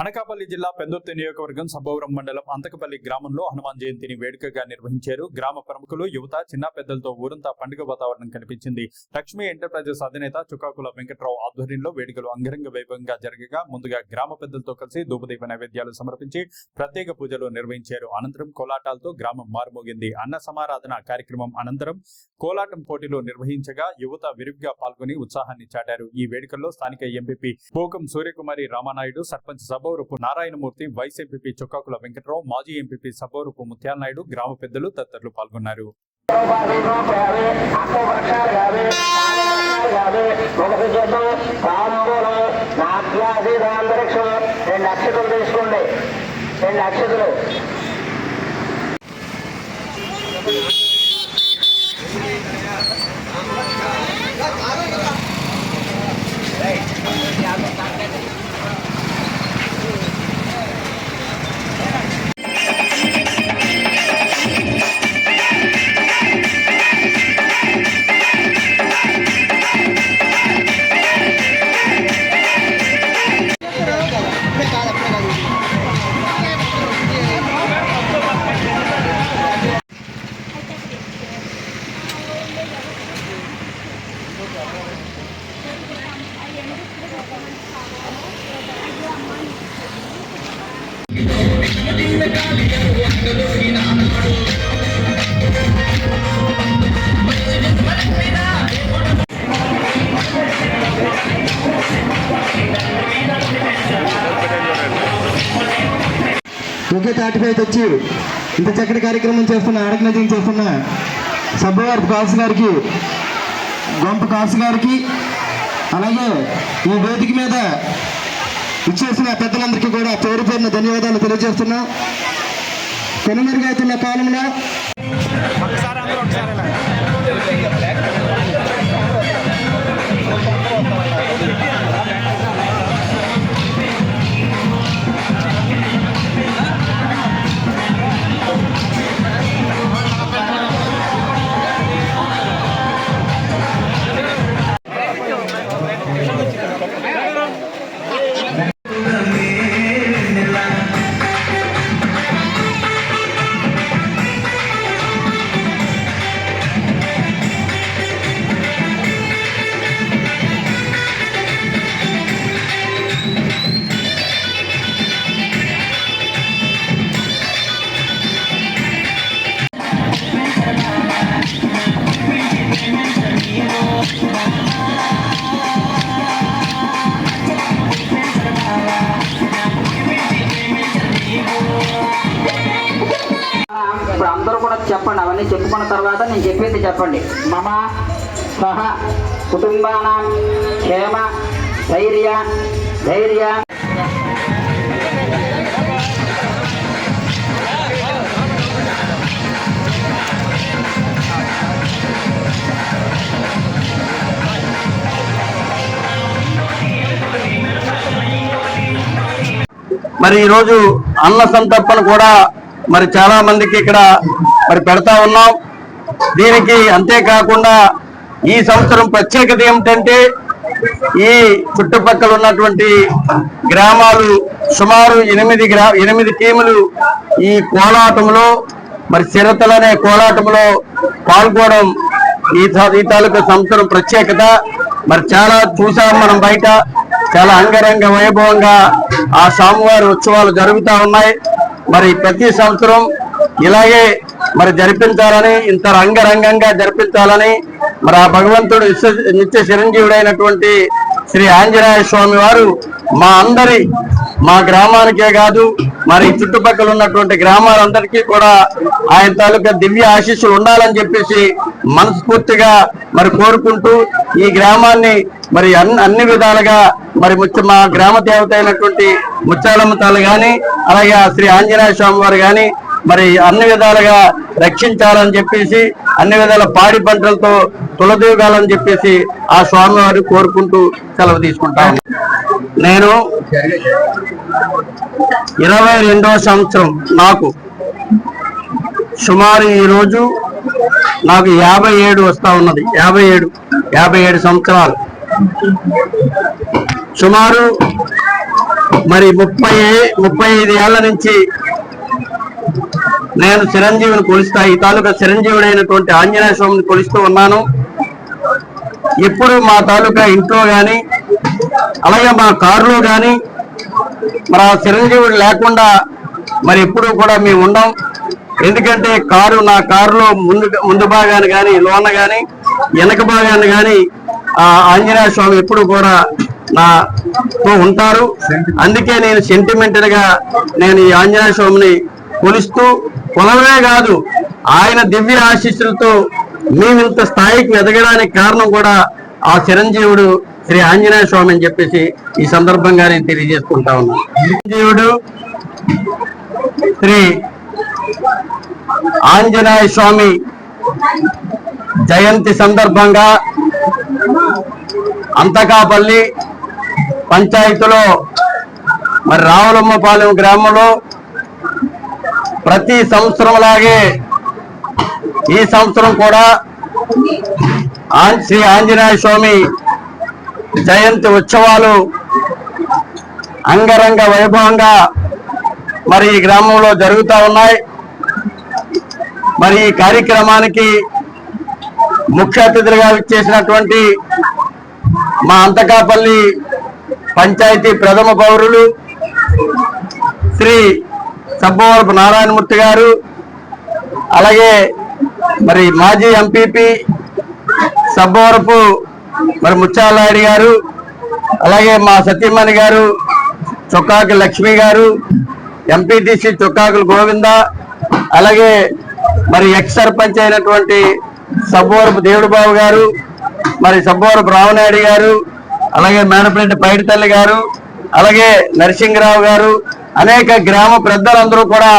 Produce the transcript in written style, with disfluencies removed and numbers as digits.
అనకాపల్లి జిల్లా పెందుర్తి నియోజకవర్గం సబ్బవరం మండలం అంతకపల్లి గ్రామంలో హనుమాన్ జయంతిని వేడుకగా నిర్వహించారు. గ్రామ ప్రముఖులు, యువత, చిన్న పెద్దలతో ఊరంతా పండుగ వాతావరణం కనిపించింది. లక్ష్మీ ఎంటర్ప్రైజెస్ అధినేత చుక్కాకుల వెంకట్రావు ఆధ్వర్యంలో వేడుకలు అంగరంగ వైభవంగా జరగగా ముందుగా గ్రామ పెద్దలతో కలిసి ధూపదీప నైవేద్యాలు సమర్పించి ప్రత్యేక పూజలు నిర్వహించారు. అనంతరం కోలాటాలతో గ్రామం మారుమోగింది. అన్న సమారాధన కార్యక్రమం అనంతరం కోలాటం పోటీలు నిర్వహించగా యువత విరివిగా పాల్గొని ఉత్సాహాన్ని చాటారు. ఈ వేడుకల్లో స్థానిక MPP Pokam Suryakumari Ramanaidu, sarpanch Sabbavarapu Narayanamurthy, vice MPP Chukkakula Venkatrao, మాజీ ఎంపీపీ సబ్బవరపు ముత్యాలనాయుడు, గ్రామ పెద్దలు తదితరులు పాల్గొన్నారు. ఒకే తాటిపై తెచ్చి ఇంత చక్కటి కార్యక్రమం చేస్తున్న ఆడకనజం చేస్తున్న సబ్బవరపు కాసు గారికి, గొంప కాసు గారికి, అలాగే ఈ వేదిక మీద ఇచ్చేసిన పెద్దలందరికీ కూడా పేరు పేరున ధన్యవాదాలు తెలియజేస్తున్నాం. కనుమరుగవుతున్న కాలంలో ఇప్పుడు అందరూ కూడా చెప్పండి. అవన్నీ చెప్పుకున్న తర్వాత నేను చెప్పేది చెప్పండి. మమ సహ కుటుంబానాం క్షేమ ధైర్య మరి ఈరోజు అన్న సంతర్పణ కూడా మరి చాలా మందికి ఇక్కడ మరి పెడతా ఉన్నాం. దీనికి అంతేకాకుండా ఈ సంవత్సరం ప్రత్యేకత ఏమిటంటే ఈ చుట్టుపక్కల ఉన్నటువంటి గ్రామాలు సుమారు 8 టీములు ఈ కోలాటంలో మరి చిరతలనే కోలాటంలో పాల్గొనడం ఈ తాలూకా సంవత్సరం ప్రత్యేకత. మరి చాలా చూసాం మనం బయట, చాలా అంగరంగ వైభవంగా ఆ స్వామివారి ఉత్సవాలు జరుగుతూ ఉన్నాయి. మరి ప్రతి సంవత్సరం ఇలాగే మరి జరిపించాలని, ఇంత రంగరంగంగా జరిపించాలని మరి ఆ భగవంతుడు నిత్య చిరంజీవుడైనటువంటి శ్రీ ఆంజనేయ స్వామి వారు మా గ్రామానికే కాదు మరి చుట్టుపక్కల ఉన్నటువంటి గ్రామాలందరికీ కూడా ఆయన తాలూకా దివ్య ఆశీస్సులు ఉండాలని చెప్పేసి మనస్ఫూర్తిగా మరి కోరుకుంటూ ఈ గ్రామాన్ని మరి అన్ని విధాలుగా మరి మా గ్రామ దేవత అయినటువంటి ముత్యాలమ్మ తల్లి కానీ, అలాగే శ్రీ ఆంజనేయ స్వామి వారు కానీ మరి అన్ని విధాలుగా రక్షించాలని చెప్పేసి, అన్ని విధాల పాడి పంటలతో తులదూగాలని చెప్పేసి ఆ స్వామివారు కోరుకుంటూ సెలవు తీసుకుంటాను. నేను 22వ సంవత్సరం, నాకు సుమారు ఈరోజు నాకు 57 వస్తా ఉన్నది. 57 సంవత్సరాలు. సుమారు మరి 35 ఏళ్ల నుంచి నేను చిరంజీవిని కొలుస్తా, ఈ తాలూకా చిరంజీవుడైనటువంటి ఆంజనేయ స్వామిని కొలుస్తూ ఉన్నాను. ఎప్పుడు మా తాలూకా ఇంట్లో కానీ అలాగే మా కారులో కానీ మరి ఆ చిరంజీవుడు లేకుండా మరి ఎప్పుడు కూడా మేము ఉండం. ఎందుకంటే నా కారులో ముందు భాగాన్ని కానీ లోన కానీ వెనక భాగాన్ని కానీ ఆ ఆంజనేయ స్వామి ఎప్పుడు కూడా నాతో ఉంటారు. అందుకే నేను సెంటిమెంటల్ గా నేను ఈ ఆంజనేయ స్వామిని కొలుస్తూ కొలవే కాదు, ఆయన దివ్య ఆశీస్సులతో మేము ఇంత స్థాయికి ఎదగడానికి కారణం కూడా ఆ చిరంజీవుడు శ్రీ ఆంజనేయ స్వామి అని చెప్పేసి ఈ సందర్భంగా నేను తెలియజేసుకుంటా ఉన్నాను. చిరంజీవుడు శ్రీ ఆంజనేయ స్వామి జయంతి సందర్భంగా అంతకాపల్లి పంచాయతీలో మరి రావులమ్మపాలెం గ్రామంలో ప్రతి సంవత్సరం లాగే ఈ సంవత్సరం కూడా శ్రీ ఆంజనేయ స్వామి జయంతి ఉత్సవాలు అంగరంగ వైభవంగా మరి ఈ గ్రామంలో జరుగుతూ ఉన్నాయి. మరి ఈ కార్యక్రమానికి ముఖ్య అతిథులుగా విచ్చేసినటువంటి మా అంతకాపల్లి పంచాయతీ ప్రథమ పౌరులు శ్రీ సబ్బవరపు నారాయణమూర్తి గారు, అలాగే మరి మాజీ ఎంపీపీ సబ్బవరపు మరి ముత్యాలనాయుడు గారు, అలాగే మా సతీమణి గారు చొక్కాకి లక్ష్మి గారు, ఎంపీటీసీ చొక్కాకుల గోవింద, అలాగే మరి ఎక్స్ సర్పంచ్ అయినటువంటి సబ్బవరపు దేవుడుబాబు గారు, మరి సబ్బవరపు రామనాయుడు గారు, అలాగే మేనపరెడ్డి పైడితల్లి గారు, అలాగే నరసింహరావు గారు, అనేక గ్రామ పెద్దలందరూ కూడా